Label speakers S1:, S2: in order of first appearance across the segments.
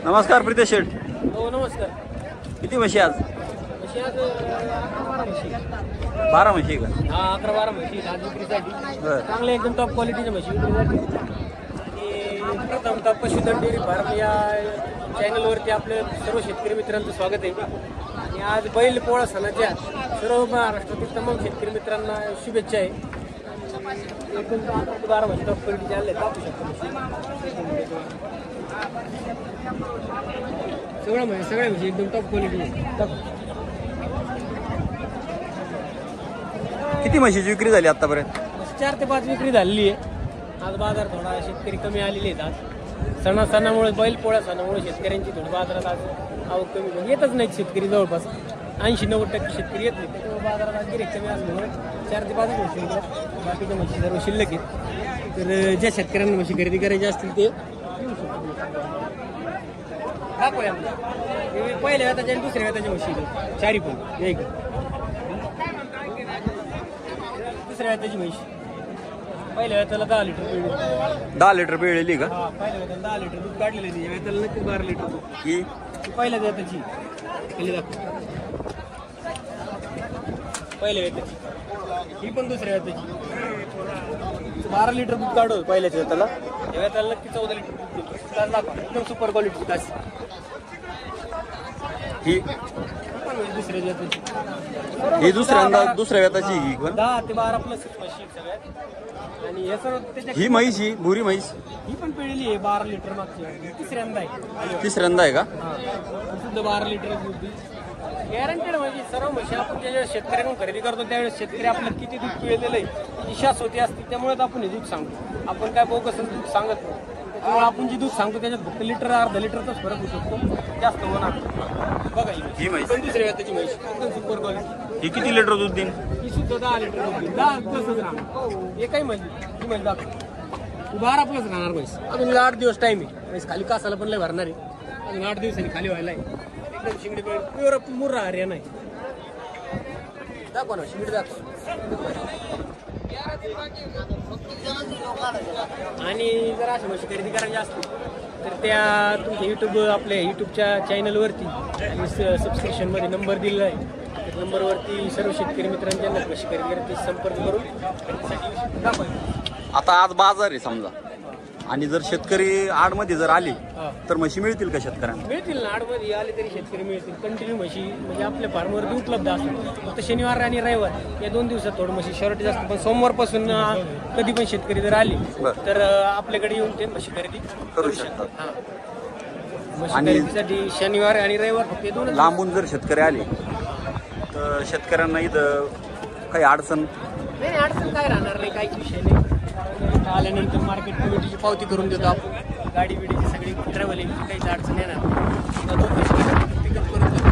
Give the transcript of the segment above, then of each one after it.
S1: नमस्कार प्रितेश शेठ.
S2: हो नमस्कार.
S1: किती म्हशी आज?
S2: म्हशी आज 11-12 म्हशी.
S1: 12 म्हशी का?
S2: हा 11-12 म्हशी आज विक्रीसाठी.
S1: बरं.
S2: चांगले एकदम टॉप क्वालिटीच्या म्हशी विक्रीसाठी. आणि प्रथमतः पशुधन डेअरी फार्म या चॅनलवरती आपले सर्व शेतकरी मित्रांचं स्वागत आहे. आणि आज बैल पोळा सणाच्या सर्व महाराष्ट्रातील तमाम शेतकरी मित्रांना शुभेच्छा आहे. एकदम 12 म्हशी टॉप क्वालिटीचे आले दाखवू शकतो. सगळ्या म्हशी एकदम टॉप क्वालिटी.
S1: किती म्हशीची विक्री झाली आतापर्यंत?
S2: 4 ते 5 विक्री झालेली आहे. आज बाजार थोडा शेतकरी कमी आलेले आहेत. आज सणामुळे बैल पोळ्या सणामुळे शेतकऱ्यांची थोडी बाजारात आज आवक कमी येतच नाहीत शेतकरी. जवळपास 80-90% शेतकरी येत नाही. त्याच्यामुळे बाजारात आज गिऱ्हाईक कमी असल्यामुळे 4 ते 5 म्हशी विकतात. बाकीच्या म्हशी सर्व शिल्लक आहेत. तर ज्या शेतकऱ्यांना म्हशी खरेदी करायची असतील ते दाखवूया. पहिल्या वेताच्या आणि दुसऱ्या वेताच्या म्हशी चारी पण एक दुसऱ्या वेताची म्हशी. पहिल्या वेताला 10 लिटर पिळली.
S1: 10 लिटर पिळलेली का?
S2: हा पहिल्या वेताला 10 लिटर दूध काढलेलं आहे. या वेताला नक्कीच 12 लिटर दूध.
S1: ही
S2: पहिल्या वेताची पहिल्या वेताची. ही पण दुसऱ्या वेताची 12 लिटर दूध काढू पहिल्याच वेताला. या वेताला नक्की 14 लिटर दूध देतो. दाखवा एकदम सुपर क्वालिटी तास.
S1: ही
S2: दुसऱ्या वेताची.
S1: ही दुसऱ्या वेताची ही पण
S2: 10 ते 12 प्लस म्हशी सगळ्यात. आणि हे सर्व त्याच्या
S1: ही म्हैस ही भुरी म्हैस
S2: ही पण पिळली आहे 12 लिटर मागची. तिसऱ्यांदा आहे.
S1: तिसऱ्यांदा आहे का?
S2: शुद्ध 12 लिटर दूध गॅरंटेड. म्हणजे सर्व म्हशी आपण ज्या शेतकऱ्यांकडून खरेदी करतो त्यावेळेस शेतकरी आपल्याला किती दूध पिळलेलं आहे विश्वास होती असते. त्यामुळेच आपण हे दूध सांगतो. आपण काय बोगस दूध सांगत नाही. त्यामुळे आपण जे दूध सांगतो त्याच्यात फक्त लिटर अर्धा लिटरचाच फरक होऊ शकतो. जास्त होणार बघा.
S1: ही म्हैस
S2: पण दुसऱ्या वेताची म्हशी एकदम सुपर क्वालिटी.
S1: ही किती लिटर दूध देईन?
S2: ही सुद्धा 10 लिटर दूध देईल. 10+ राहणार एकही म्हशी. ही म्हशी दाखव 12+ राहणार म्हैस. अजून 8 दिवस टाईम आहे. म्हैस खाली कासाला पण लय भरणार आहे. अजून 8 दिवसांनी खाली व्हायला आहे. एकदम शिंगडी प्युअर मुर्रा हरियाणा आहे. दाखवा ना शिंगडी दाखवा. आणि जर अशा म्हशी खरेदी करायची असतील तर त्या तुमच्या आपल्या युट्यूबच्या चॅनलवरती आणि सबस्क्रिप्शनमध्ये नंबर दिलेला आहे. त्या नंबरवरती सर्व शेतकरी मित्रांच्या म्हशी खरेदी करते संपर्क करून दाखवा.
S1: आता आज बाजार आहे समजा आणि जर शेतकरी आडमध्ये जर आले तर म्हशी मिळतील का शेतकऱ्यांना?
S2: मिळतील ना. आडमध्ये आले तरी शेतकरी मिळतील. कंटिन्यू म्हशी म्हणजे आपल्या फार्मवरती उपलब्ध असतात. फक्त शनिवार आणि रविवार या 2 दिवसात थोडं म्हशी शॉर्टेज असतं. पण सोमवारपासून कधी पण शेतकरी जर आले तर आपल्याकडे येऊन ते म्हशी खरेदी करू शकतात. म्हशी खरेदीसाठी शनिवार आणि रविवार फक्त 2.
S1: लांबून जर शेतकरी आले तर शेतकऱ्यांना इथं काही अडचण
S2: नाही. अडचण काय राहणार नाही. काहीच विषय नाही. आल्यानंतर मार्केट कमिटीची पावती करून देतो आपण. गाडी बिडीची सगळी ट्रॅव्हलिंग काहीच अडचण येणार. 2 म्हशी पिकअप करून देतो.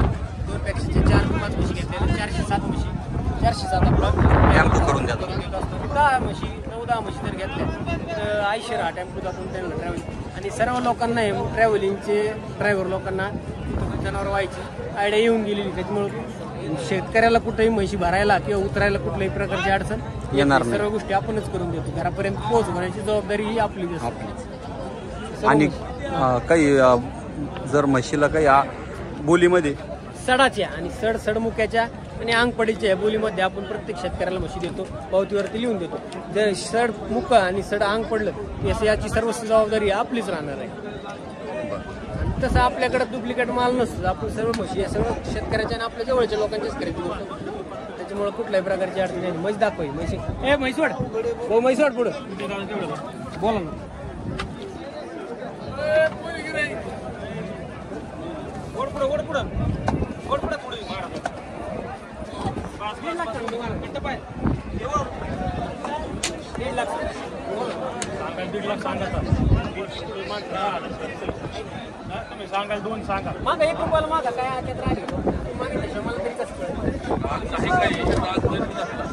S2: 2 पॅक्सचे 4 ते 5 म्हशी घेतलेले 407 म्हशी 407 आपला
S1: टॅम्पो करून देतो.
S2: 10 म्हशी 9-10 म्हशी जर घेतल्या तर 80 राहा टॅम्पोत आपण त्यांना ट्रॅव्हलिंग. आणि सर्व लोकांना ट्रॅव्हलिंगचे ड्रायव्हर लोकांना जनावर व्हायची आयडिया येऊन गेलेली. त्याच्यामुळे शेतकऱ्याला कुठेही म्हशी भरायला किंवा उतरायला कुठल्याही प्रकारची अडचण येणार नाही. सर्व गोष्टी आपणच करून देतो. घरापर्यंत पोहोचवण्याची जबाबदारी ही आपली असते.
S1: आणि काही जर म्हशीला काही बोलीमध्ये
S2: सडाच्या आणि सडमुक्याच्या आणि अंगपडीच्या या बोलीमध्ये आपण प्रत्येक शेतकऱ्याला म्हशी देतो. पावतीवरती लिहून देतो. जर सड मुका आणि सड अंग पडलं याची सर्व जबाबदारी आपलीच राहणार आहे. तसं आपल्याकडे डुप्लिकेट माल नसतो. आपण सर्व म्हशी या सर्व शेतकऱ्याच्या आणि आपल्या जवळच्या लोकांचीच खरेदी करतो. त्याच्यामुळे कुठल्याही प्रकारची अडचण नाही. म्हैस दाखवा. म्हशी म्हैसवड हो म्हैसवड पुढं बोला ना.
S3: सांगाल 2 सांगा
S2: मागा 1 रुपयाला मागा काय आच्यात राहिले मला तरी कसं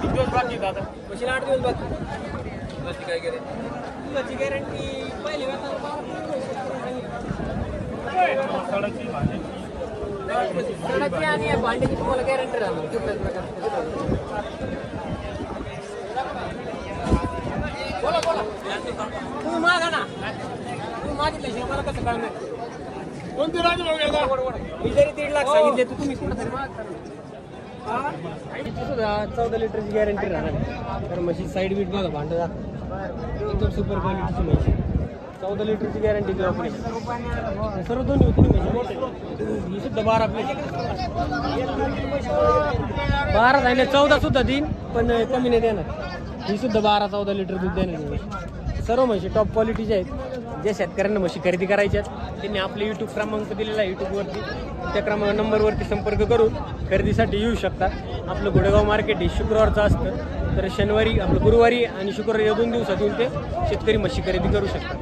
S2: दिवस बाकी दादा मशीन 8 दिवस बाकी. काय गॅरंटी गॅरंटी पहिली सडाची आणि भांड्याची तुम्हाला गॅरंटी राहणार. बोला तुम्ही मागा ना. तुम्ही मागितल्याशिवाय मला कसं कळणार. मी जरी 1.5 लाख सांगितले तर तुम्ही कुठं तरी मागता. याची सुद्धा 14 लिटरची गॅरंटी राहणार. तर म्हशी साईड बीट बघा, भांड एकदम सुपर क्वालिटीची म्हशी. 14 लिटरची गॅरंटी देऊ आपण. सर्व दोन्ही होती म्हशी. ही सुद्धा 12 प्लेट 12 झाले, 14 सुद्धा देईन पण कमी नाही देणार. ही सुद्धा 12-14 लिटर दूध देणार. सर्व म्हशी टॉप क्वालिटीचे आहेत. ज्या शेतकऱ्यांना म्हशी खरेदी करायच्या आहेत त्यांनी आपले यूट्यूब क्रमांक दिलेला आहे यूट्यूबवरती, त्या नंबरवरती संपर्क करून खरेदीसाठी येऊ शकतात. आपलं घोडेगाव मार्केट हे शुक्रवारचं असतं, तर शनिवारी आपलं गुरुवारी आणि शुक्रवारी या 2 दिवसात येऊन ते शेतकरी म्हशी खरेदी करू शकतात.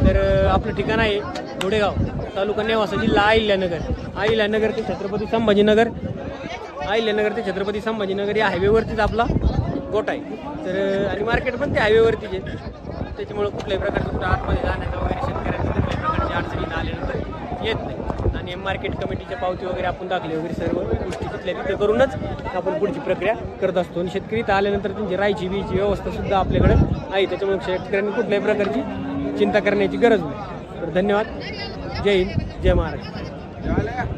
S2: तर आपलं ठिकाण आहे घोडेगाव, तालुका नेवासा, जिल्हा अहिल्यानगर ते छत्रपती संभाजीनगर. अहिल्यानगर ते छत्रपती संभाजीनगर या हायवेवरतीच आपला गोठा आहे. तर आणि मार्केट पण ते हायवेवरतीच आहे. त्याच्यामुळे कुठल्याही प्रकारचं कुठं आतमध्ये जाण्याचा वगैरे शेतकऱ्यांना कुठल्याही प्रकारची अडचणी आल्यानंतर येत नाही. आणि मार्केट कमिटीच्या पावती वगैरे आपण दाखले वगैरे सर्व गोष्टी तिथल्या तिथे करूनच आपण पुढची प्रक्रिया करत असतो. आणि शेतकरी इथं आल्यानंतर त्यांची राहायची बीची व्यवस्था सुद्धा आपल्याकडे आहे. त्याच्यामुळे शेतकऱ्यांनी कुठल्याही प्रकारची चिंता करण्याची गरज नाही. तर धन्यवाद. जय हिंद, जय महाराष्ट्र.